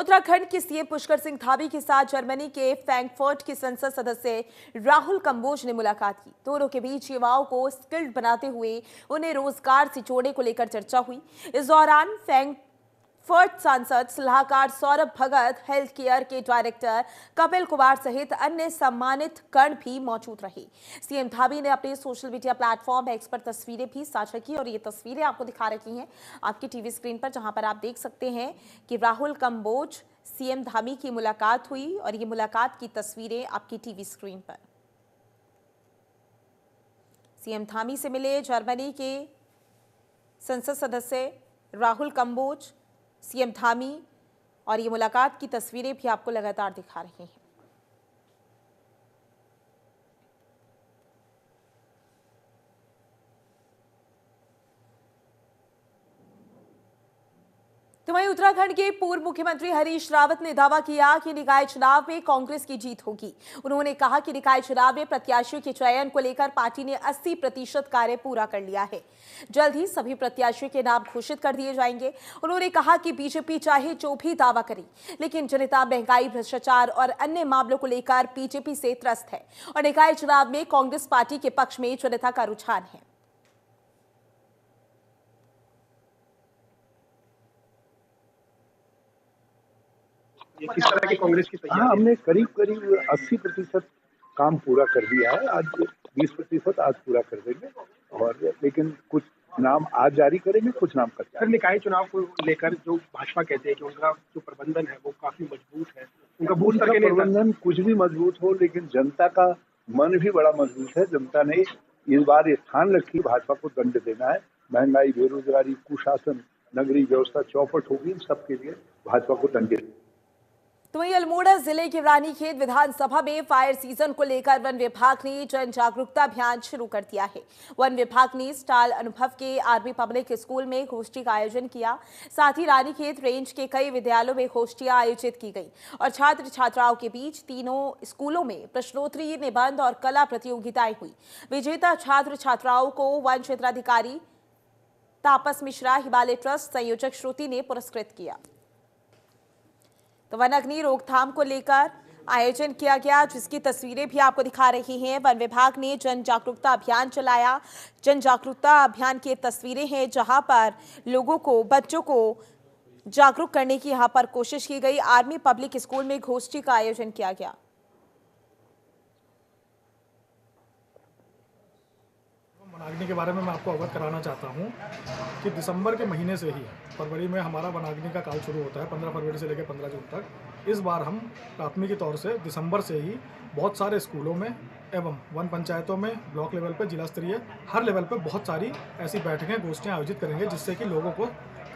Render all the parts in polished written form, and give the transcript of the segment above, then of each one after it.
उत्तराखंड के सीएम पुष्कर सिंह धामी के साथ जर्मनी के फ्रैंकफर्ट के संसद सदस्य राहुल कंबोज ने मुलाकात की। दोनों के बीच युवाओं को स्किल्ड बनाते हुए उन्हें रोजगार से जोड़ने को लेकर चर्चा हुई। इस दौरान फ्रैंकफर्ट सांसद सलाहकार सौरभ भगत, हेल्थ केयर के डायरेक्टर कपिल कुमार सहित अन्य सम्मानित गण भी मौजूद रहे। सीएम धामी ने अपने सोशल मीडिया प्लेटफॉर्म एक्स पर तस्वीरें भी साझा की और ये तस्वीरें आपको दिखा रही हैं आपकी टीवी स्क्रीन पर, जहां पर आप देख सकते हैं कि राहुल कंबोज सीएम धामी की मुलाकात हुई और ये मुलाकात की तस्वीरें आपकी टीवी स्क्रीन पर। सीएम धामी से मिले जर्मनी के संसद सदस्य राहुल कंबोज, सीएम धामी, और ये मुलाकात की तस्वीरें भी आपको लगातार दिखा रहे हैं। तो वहीं उत्तराखंड के पूर्व मुख्यमंत्री हरीश रावत ने दावा किया कि निकाय चुनाव में कांग्रेस की जीत होगी। उन्होंने कहा कि निकाय चुनाव में प्रत्याशियों के चयन को लेकर पार्टी ने 80% कार्य पूरा कर लिया है। जल्द ही सभी प्रत्याशियों के नाम घोषित कर दिए जाएंगे। उन्होंने कहा कि बीजेपी चाहे जो भी दावा करे, लेकिन जनता महंगाई, भ्रष्टाचार और अन्य मामलों को लेकर बीजेपी से त्रस्त है और निकाय चुनाव में कांग्रेस पार्टी के पक्ष में जनता का रुझान है। किस तरह की कांग्रेस की तैयारी? हमने करीब 80% काम पूरा कर दिया है। आज 20% आज पूरा कर देंगे, और लेकिन कुछ नाम आज जारी करेंगे, कुछ नाम कर सर, निकाय चुनाव को लेकर जो भाजपा कहते हैं कि उनका जो प्रबंधन है वो काफी मजबूत है, उनका बूथ स्तर के प्रबंधन कुछ भी मजबूत हो, लेकिन जनता का मन भी बड़ा मजबूत है। जनता ने इस बार ये ठान रखी, भाजपा को दंड देना है। महंगाई, बेरोजगारी, कुशासन, नगरीय व्यवस्था चौपट होगी, सबके लिए भाजपा को दंड देना। तो वहीं अल्मोड़ा जिले के रानीखेत विधानसभा में फायर सीजन को लेकर वन विभाग ने जन जागरूकता अभियान शुरू कर दिया है। वन विभाग ने स्टाल अनुभव के आर्मी पब्लिक स्कूल में गोष्ठी का आयोजन किया। साथ ही रानीखेत रेंज के कई विद्यालयों में गोष्ठियां आयोजित की गई और छात्र छात्राओं के बीच तीनों स्कूलों में प्रश्नोत्तरी, निबंध और कला प्रतियोगिताएं हुई। विजेता छात्र छात्राओं को वन क्षेत्राधिकारी तापस मिश्रा, हिमालय ट्रस्ट संयोजक श्रुति ने पुरस्कृत किया। तो वन अग्नि रोकथाम को लेकर आयोजन किया गया, जिसकी तस्वीरें भी आपको दिखा रही हैं। वन विभाग ने जन जागरूकता अभियान चलाया। जन जागरूकता अभियान की तस्वीरें हैं जहां पर लोगों को, बच्चों को जागरूक करने की यहां पर कोशिश की गई। आर्मी पब्लिक स्कूल में गोष्ठी का आयोजन किया गया। वनाग्नि के बारे में मैं आपको अवगत कराना चाहता हूं कि दिसंबर के महीने से ही फरवरी में हमारा वनाग्नि का काल शुरू होता है, 15 फरवरी से लेकर 15 जून तक। इस बार हम प्राथमिकी तौर से दिसंबर से ही बहुत सारे स्कूलों में एवं वन पंचायतों में, ब्लॉक लेवल पर, जिला स्तरीय, हर लेवल पर बहुत सारी ऐसी बैठकें, गोष्ठियाँ आयोजित करेंगे, जिससे कि लोगों को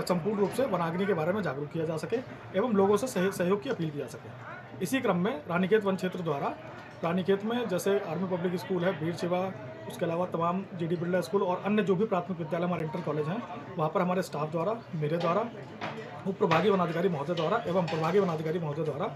संपूर्ण रूप से वनाग्नि के बारे में जागरूक किया जा सके एवं लोगों से सहयोग की अपील की जा सके। इसी क्रम में रानीखेत वन क्षेत्र द्वारा रानीखेत में जैसे आर्मी पब्लिक स्कूल है, वीर शिवा, उसके अलावा तमाम जीडी बिरला स्कूल और अन्य जो भी प्राथमिक विद्यालय, हमारे इंटर कॉलेज हैं, वहाँ पर हमारे स्टाफ द्वारा, मेरे द्वारा, उप प्रभागी वनाधिकारी महोदय द्वारा एवं प्रभागी वनाधिकारी महोदय द्वारा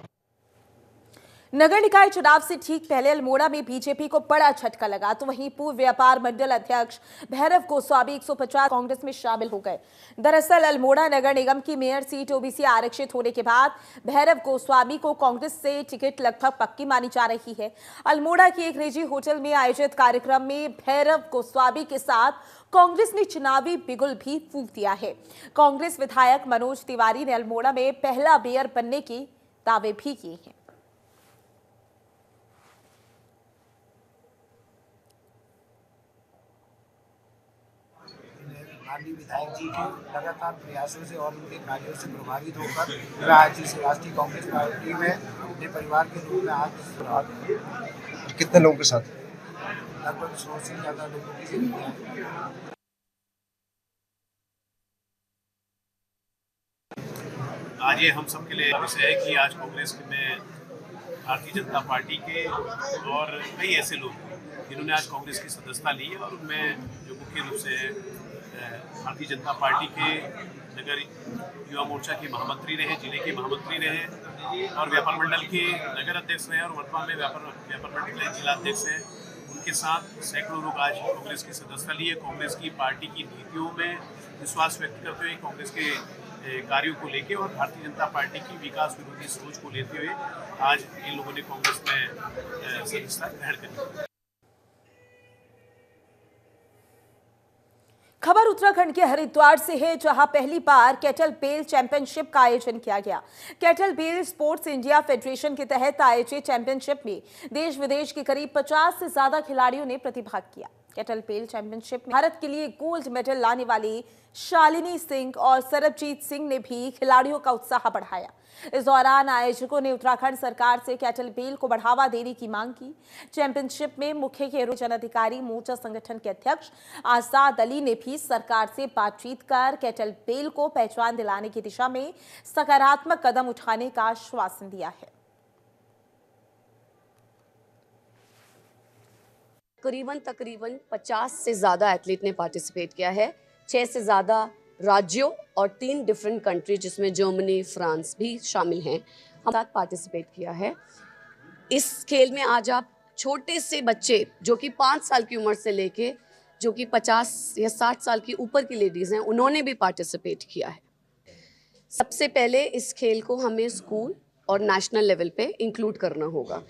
नगर निकाय चुनाव से ठीक पहले अल्मोड़ा में बीजेपी को बड़ा झटका लगा। तो वहीं पूर्व व्यापार मंडल अध्यक्ष भैरव गोस्वामी 150 कांग्रेस में शामिल हो गए। दरअसल अल्मोड़ा नगर निगम की मेयर सीट ओबीसी आरक्षित होने के बाद भैरव गोस्वामी को कांग्रेस से टिकट लगभग पक्की मानी जा रही है। अल्मोड़ा की एक निजी होटल में आयोजित कार्यक्रम में भैरव गोस्वामी के साथ कांग्रेस ने चुनावी बिगुल भी फूंक दिया है। कांग्रेस विधायक मनोज तिवारी ने अल्मोड़ा में पहला मेयर बनने के दावे भी किए हैं। माननीय विधायक जी के लगातार प्रयासों से और उनके कार्यों से प्रभावित होकर मैं आज इस राष्ट्रीय कांग्रेस पार्टी में अपने परिवार के रूप में आज। कितने लोगों के साथ? लगभग 100 से ज़्यादा लोगों की संख्या। आज ये हम सब के लिए विषय है कि आज कांग्रेस में भारतीय जनता पार्टी के और कई ऐसे लोग जिन्होंने आज कांग्रेस की सदस्यता ली है और उनमें जो मुख्य रूप से भारतीय जनता पार्टी के नगर युवा मोर्चा के महामंत्री रहे, जिले के महामंत्री रहे और व्यापार मंडल के नगर अध्यक्ष रहे और वर्तमान में व्यापार मंडल के जिला अध्यक्ष हैं। उनके साथ सैकड़ों लोग आज कांग्रेस की सदस्यता लिए। कांग्रेस की पार्टी की नीतियों में विश्वास व्यक्त करते हुए कांग्रेस के कार्यों को लेके और भारतीय जनता पार्टी की विकास विरोधी सोच को लेते हुए आज इन लोगों ने कांग्रेस में सदस्यता ग्रहण करी। खबर उत्तराखंड के हरिद्वार से है, जहां पहली बार केटल बेल चैंपियनशिप का आयोजन किया गया। Kettlebell sports India federation के तहत आयोजित चैंपियनशिप में देश विदेश के करीब 50 से ज्यादा खिलाड़ियों ने प्रतिभाग किया। केटल बेल चैंपियनशिप में भारत के लिए गोल्ड मेडल लाने वाली शालिनी सिंह और सरबजीत सिंह ने भी खिलाड़ियों का उत्साह बढ़ाया। इस दौरान आयोजकों ने उत्तराखंड सरकार से केटल बेल को बढ़ावा देने की मांग की। चैंपियनशिप में मुख्य खेल जन अधिकारी मोर्चा संगठन के अध्यक्ष आजाद अली ने भी सरकार से बातचीत कर केटल बेल को पहचान दिलाने की दिशा में सकारात्मक कदम उठाने का आश्वासन दिया है। तकरीबन 50 से ज़्यादा एथलीट ने पार्टिसिपेट किया है। 6 से ज़्यादा राज्यों और 3 डिफरेंट कंट्री जिसमें जर्मनी, फ्रांस भी शामिल हैं, हम साथ पार्टिसिपेट किया है। इस खेल में आज आप छोटे से बच्चे जो कि 5 साल की उम्र से लेके जो कि 50 या 60 साल की ऊपर की लेडीज़ हैं, उन्होंने भी पार्टिसिपेट किया है। सबसे पहले इस खेल को हमें स्कूल और नेशनल लेवल पे इंक्लूड करना होगा।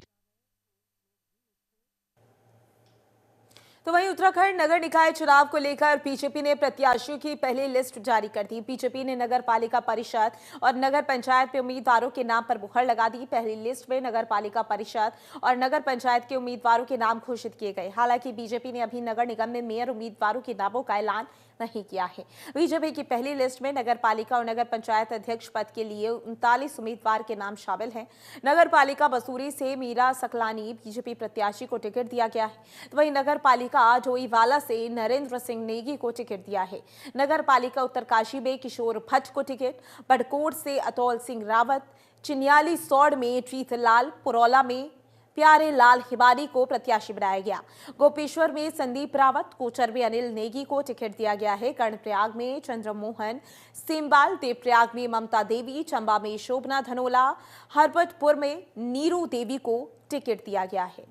तो वहीं उत्तराखंड नगर निकाय चुनाव को लेकर बीजेपी ने प्रत्याशियों की पहली लिस्ट जारी कर दी। बीजेपी ने नगर पालिका परिषद और नगर पंचायत में उम्मीदवारों के नाम पर मुहर लगा दी। पहली लिस्ट में नगर पालिका परिषद और नगर पंचायत के उम्मीदवारों के नाम घोषित किए गए। हालांकि बीजेपी ने अभी नगर निगम में मेयर उम्मीदवारों के नामों का ऐलान नहीं किया है। बीजेपी की पहली लिस्ट में नगर पालिका और नगर पंचायत अध्यक्ष पद के लिए 39 उम्मीदवार के नाम शामिल हैं। नगर पालिका बसूरी से मीरा सकलानी बीजेपी प्रत्याशी को टिकट दिया गया है। तो वहीं नगर पालिका जोईवाला से नरेंद्र सिंह नेगी को टिकट दिया है। नगर पालिका उत्तरकाशी में किशोर भट्ट को टिकट, बड़कोट से अतौल सिंह रावत, चिन्याली सौड़ में जीतलाल, पुरौला में प्यारे लाल हिबारी को प्रत्याशी बनाया गया। गोपेश्वर में संदीप रावत, कोचर में अनिल नेगी को टिकट दिया गया है। कर्णप्रयाग में चंद्रमोहन सेमवाल, देवप्रयाग में ममता देवी, चंबा में शोभना धनोला, हरबतपुर में नीरू देवी को टिकट दिया गया है।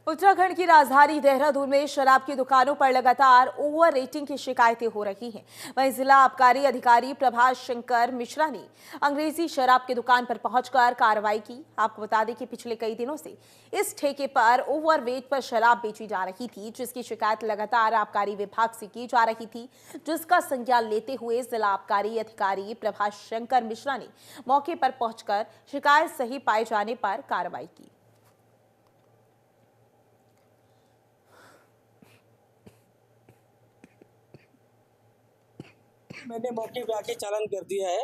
उत्तराखंड की राजधानी देहरादून में शराब की दुकानों पर लगातार ओवर रेटिंग की शिकायतें हो रही हैं। वहीं जिला आबकारी अधिकारी प्रभाष शंकर मिश्रा ने अंग्रेजी शराब की दुकान पर पहुंचकर कार्रवाई की। आपको बता दें कि पिछले कई दिनों से इस ठेके पर ओवर वेट पर शराब बेची जा रही थी, जिसकी शिकायत लगातार आबकारी विभाग से की जा रही थी, जिसका संज्ञान लेते हुए जिला आबकारी अधिकारी प्रभाष शंकर मिश्रा ने मौके पर पहुंचकर शिकायत सही पाए जाने पर कार्रवाई की। मैंने मौके पे आके चालान कर दिया है।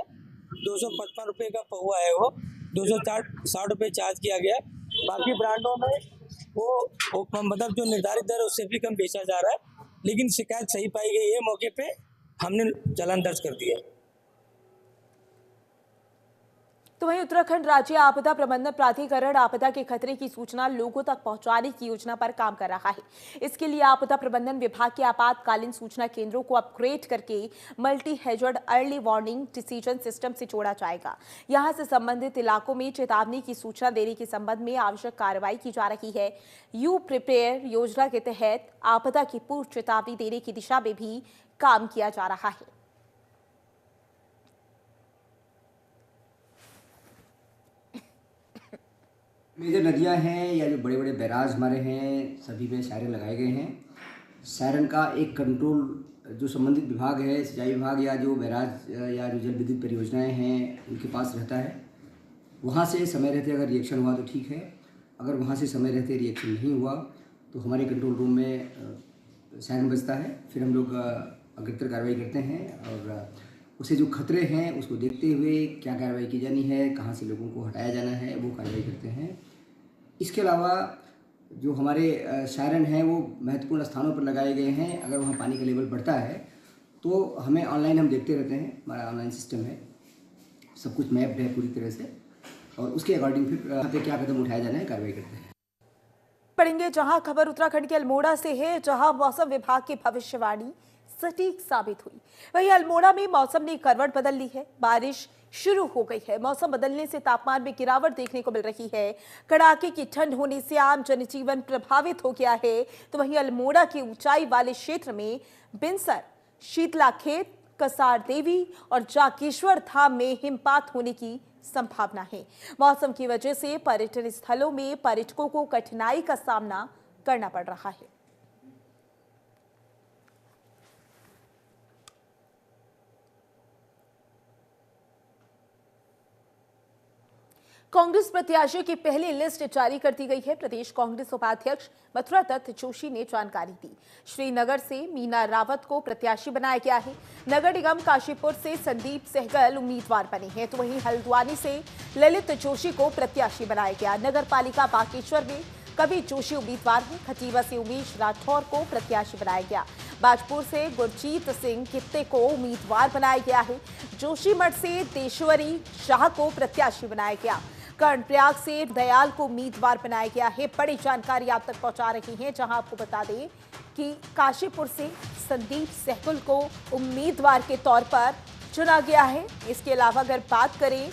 255 रुपये का पहुआ है, वो 260 रुपये चार्ज किया गया। बाकी ब्रांडों में वो मतलब जो निर्धारित दर है उससे भी कम बेचा जा रहा है, लेकिन शिकायत सही पाई गई है। मौके पे हमने चालान दर्ज कर दिया है। तो वहीं उत्तराखंड राज्य आपदा प्रबंधन प्राधिकरण आपदा के खतरे की सूचना लोगों तक पहुंचाने की योजना पर काम कर रहा है। इसके लिए आपदा प्रबंधन विभाग के आपातकालीन सूचना केंद्रों को अपग्रेड करके multi hazard early warning decision system से जोड़ा जाएगा। यहां से संबंधित इलाकों में चेतावनी की सूचना देने के संबंध में आवश्यक कार्रवाई की जा रही है। यू प्रिपेयर योजना के तहत आपदा की पूर्व चेतावनी देने की दिशा में भी काम किया जा रहा है। मेजर नदियां हैं या जो बड़े बड़े बैराज हमारे हैं, सभी में सायरन लगाए गए हैं। सायरन का एक कंट्रोल जो संबंधित विभाग है, सिंचाई विभाग या जो बैराज या जो जल विद्युत परियोजनाएं हैं उनके पास रहता है। वहाँ से समय रहते अगर रिएक्शन हुआ तो ठीक है, अगर वहाँ से समय रहते रिएक्शन नहीं हुआ तो हमारे कंट्रोल रूम में सायरन बजता है। फिर हम लोग अग्रतर कार्रवाई करते हैं और उसे जो खतरे हैं उसको देखते हुए क्या कार्रवाई की जानी है, कहाँ से लोगों को हटाया जाना है, वो कार्रवाई करते हैं। इसके अलावा जो हमारे सायरन हैं वो महत्वपूर्ण स्थानों पर लगाए गए हैं। अगर वहाँ पानी का लेवल बढ़ता है तो हमें ऑनलाइन हम देखते रहते हैं, हमारा ऑनलाइन सिस्टम है, सब कुछ मैप्ड है पूरी तरह से, और उसके अकॉर्डिंग फिर यहाँ पे क्या कदम उठाया जाना है कार्रवाई करते हैं। पढ़ेंगे जहां खबर उत्तराखंड के अल्मोड़ा से है, जहां मौसम विभाग की भविष्यवाणी सटीक साबित हुई। वहीं अल्मोड़ा में मौसम ने करवट बदल ली है। बारिश शुरू हो गई है। मौसम बदलने से तापमान में गिरावट देखने को मिल रही है। कड़ाके की ठंड होने से आम जनजीवन प्रभावित हो गया है, तो वहीं अल्मोड़ा के ऊंचाई वाले क्षेत्र में बिनसर, शीतलाखेत, कसार देवी और जाकेश्वर धाम में हिमपात होने की संभावना है। मौसम की वजह से पर्यटन स्थलों में पर्यटकों को कठिनाई का सामना करना पड़ रहा है। कांग्रेस प्रत्याशियों की पहली लिस्ट जारी कर दी गई है। प्रदेश कांग्रेस उपाध्यक्ष मथुरा दत्त जोशी ने जानकारी दी। श्रीनगर से मीना रावत को प्रत्याशी बनाया गया है। नगर निगम काशीपुर से संदीप सहगल उम्मीदवार बने हैं, तो वहीं हल्द्वानी से ललित जोशी को प्रत्याशी बनाया गया। नगर पालिका बागेश्वर में कवि जोशी उम्मीदवार हैं। खटीवा से उमेश राठौर को प्रत्याशी बनाया गया। बाजपुर से गुरजीत सिंह कित्ते को उम्मीदवार बनाया गया है। जोशीमठ से देशवरी शाह को प्रत्याशी बनाया गया। कर्णप्रयाग से दयाल को उम्मीदवार बनाया गया है। बड़ी जानकारी आप तक पहुंचा रही हैं, जहां आपको बता दें कि काशीपुर से संदीप सहगल को उम्मीदवार के तौर पर चुना गया है। इसके अलावा अगर बात करें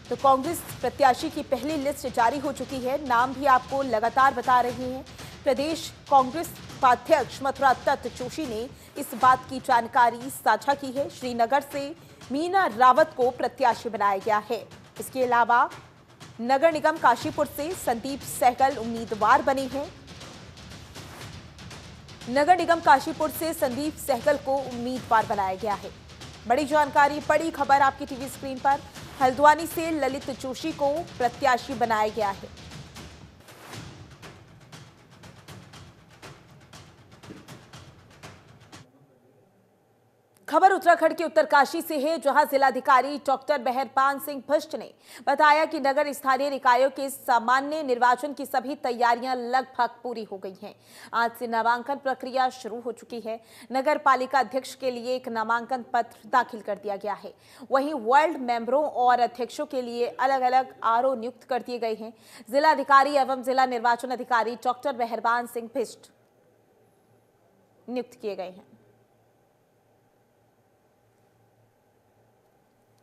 तो कांग्रेस प्रत्याशी की पहली लिस्ट जारी हो चुकी है। नाम भी आपको लगातार बता रहे हैं। प्रदेश कांग्रेस उपाध्यक्ष मथुरा दत्त जोशी ने इस बात की जानकारी साझा की है। श्रीनगर से मीना रावत को प्रत्याशी बनाया गया है। इसके अलावा नगर निगम काशीपुर से संदीप सहगल उम्मीदवार बने हैं। नगर निगम काशीपुर से संदीप सहगल को उम्मीदवार बनाया गया है। बड़ी जानकारी, बड़ी खबर आपकी टीवी स्क्रीन पर। हल्द्वानी से ललित जोशी को प्रत्याशी बनाया गया है। खबर उत्तराखंड के उत्तरकाशी से है, जहां जिलाधिकारी डॉक्टर मेहरबान सिंह भट्ट ने बताया कि नगर स्थानीय निकायों के सामान्य निर्वाचन की सभी तैयारियां लगभग पूरी हो गई हैं। आज से नामांकन प्रक्रिया शुरू हो चुकी है। नगर पालिका अध्यक्ष के लिए एक नामांकन पत्र दाखिल कर दिया गया है। वहीं वार्ड मेंबरों और अध्यक्षों के लिए अलग अलग आरओ नियुक्त कर दिए गए हैं। जिलाधिकारी एवं जिला निर्वाचन अधिकारी डॉक्टर मेहरबान सिंह भट्ट नियुक्त किए गए हैं।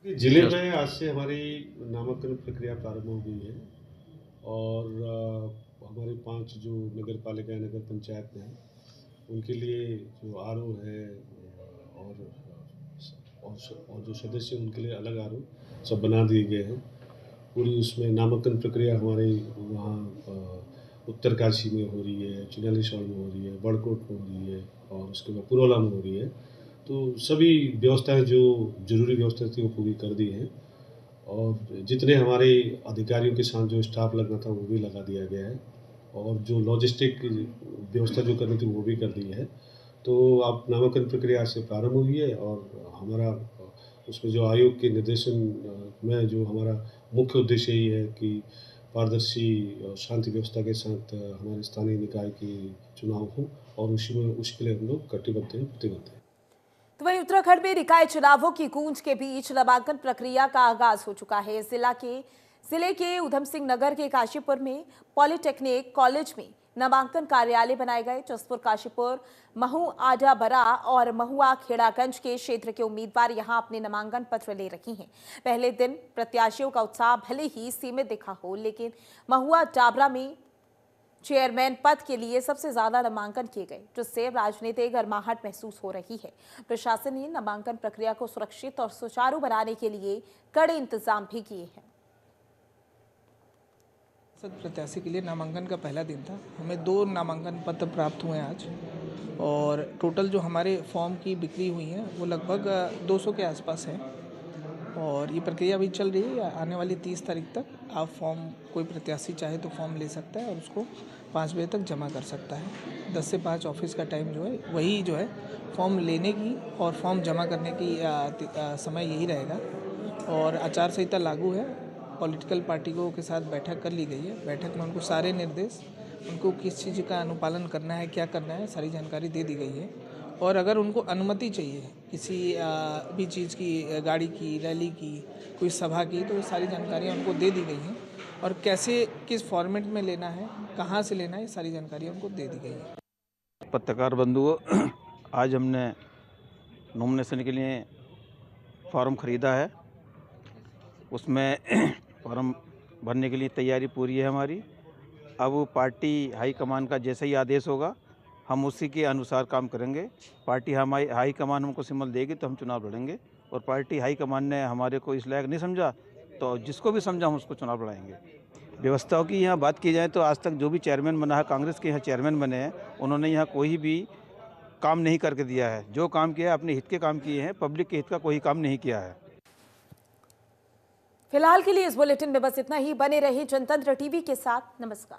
जिले में आज से हमारी नामांकन प्रक्रिया प्रारंभ हो गई है और हमारे 5 जो नगर पालिका नगर पंचायत हैं उनके लिए जो आरओ है और जो सदस्य उनके लिए अलग आरओ सब बना दिए गए हैं। पूरी उसमें नामांकन प्रक्रिया हमारे वहाँ उत्तरकाशी में हो रही है, चिन्यालीसौड़ में हो रही है, बड़कोट में हो रही है और उसके बाद पुरोला में हो रही है। तो सभी व्यवस्थाएं जो जरूरी व्यवस्थाएं थी वो पूरी कर दी हैं और जितने हमारे अधिकारियों के साथ जो स्टाफ लगना था वो भी लगा दिया गया है और जो लॉजिस्टिक व्यवस्था जो करनी थी वो भी कर दी है। तो अब नामांकन प्रक्रिया से प्रारंभ हुई है और हमारा उसमें जो आयोग के निर्देशन में जो हमारा मुख्य उद्देश्य यही है कि पारदर्शी और शांति व्यवस्था के साथ हमारे स्थानीय निकाय के चुनाव हो और उसके लिए हम लोग कटिबद्ध हैं, प्रतिबद्ध हैं। तो वहीं उत्तराखंड में निकाय चुनावों की गूंज के बीच नामांकन प्रक्रिया का आगाज हो चुका है। जिले के उधम सिंह नगर के काशीपुर में पॉलिटेक्निक कॉलेज में नामांकन कार्यालय बनाए गए। जसपुर, काशीपुर, महू आडा बरा और महुआ खेड़ागंज के क्षेत्र के उम्मीदवार यहां अपने नामांकन पत्र ले रहे हैं। पहले दिन प्रत्याशियों का उत्साह भले ही सीमित दिखा हो, लेकिन महुआ डाबरा में चेयरमैन पद के लिए सबसे ज्यादा नामांकन किए गए, जिससे राजनीतिक गर्माहट महसूस हो रही है। प्रशासन ने नामांकन प्रक्रिया को सुरक्षित और सुचारू बनाने के लिए कड़े इंतजाम भी किए हैं। प्रत्याशी के लिए नामांकन का पहला दिन था। हमें 2 नामांकन पत्र प्राप्त हुए आज और टोटल जो हमारे फॉर्म की बिक्री हुई है वो लगभग 200 के आसपास है और ये प्रक्रिया अभी चल रही है। आने वाली 30 तारीख तक आप फॉर्म, कोई प्रत्याशी चाहे तो फॉर्म ले सकता है और उसको 5 बजे तक जमा कर सकता है। 10 से 5 ऑफिस का टाइम जो है वही जो है फॉर्म लेने की और फॉर्म जमा करने की समय यही रहेगा और आचार संहिता लागू है। पॉलिटिकल पार्टियों के साथ बैठक कर ली गई है। बैठक में उनको सारे निर्देश, उनको किस चीज़ का अनुपालन करना है, क्या करना है, सारी जानकारी दे दी गई है और अगर उनको अनुमति चाहिए किसी भी चीज़ की, गाड़ी की, रैली की, कोई सभा की, तो सारी जानकारियाँ उनको दे दी गई हैं और कैसे, किस फॉर्मेट में लेना है, कहाँ से लेना है, सारी जानकारियाँ उनको दे दी गई है। पत्रकार बंधुओं, आज हमने नॉमिनेशन के लिए फॉर्म ख़रीदा है उसमें फॉर्म भरने के लिए तैयारी पूरी है हमारी। अब पार्टी हाईकमान का जैसा ही आदेश होगा हम उसी के अनुसार काम करेंगे। पार्टी हमारी हाईकमान हमको सिम्बल देगी तो हम चुनाव लड़ेंगे, और पार्टी हाईकमान ने हमारे को इस लायक नहीं समझा तो जिसको भी समझा हम उसको चुनाव लड़ाएंगे। व्यवस्थाओं की यहाँ बात की जाए तो आज तक जो भी चेयरमैन बना है, कांग्रेस के यहाँ चेयरमैन बने हैं, उन्होंने यहाँ कोई भी काम नहीं करके दिया है। जो काम किया है अपने हित के काम किए हैं, पब्लिक के हित का कोई काम नहीं किया है। फिलहाल के लिए इस बुलेटिन में बस इतना ही। बने रहिए जनतंत्र टीवी के साथ। नमस्कार।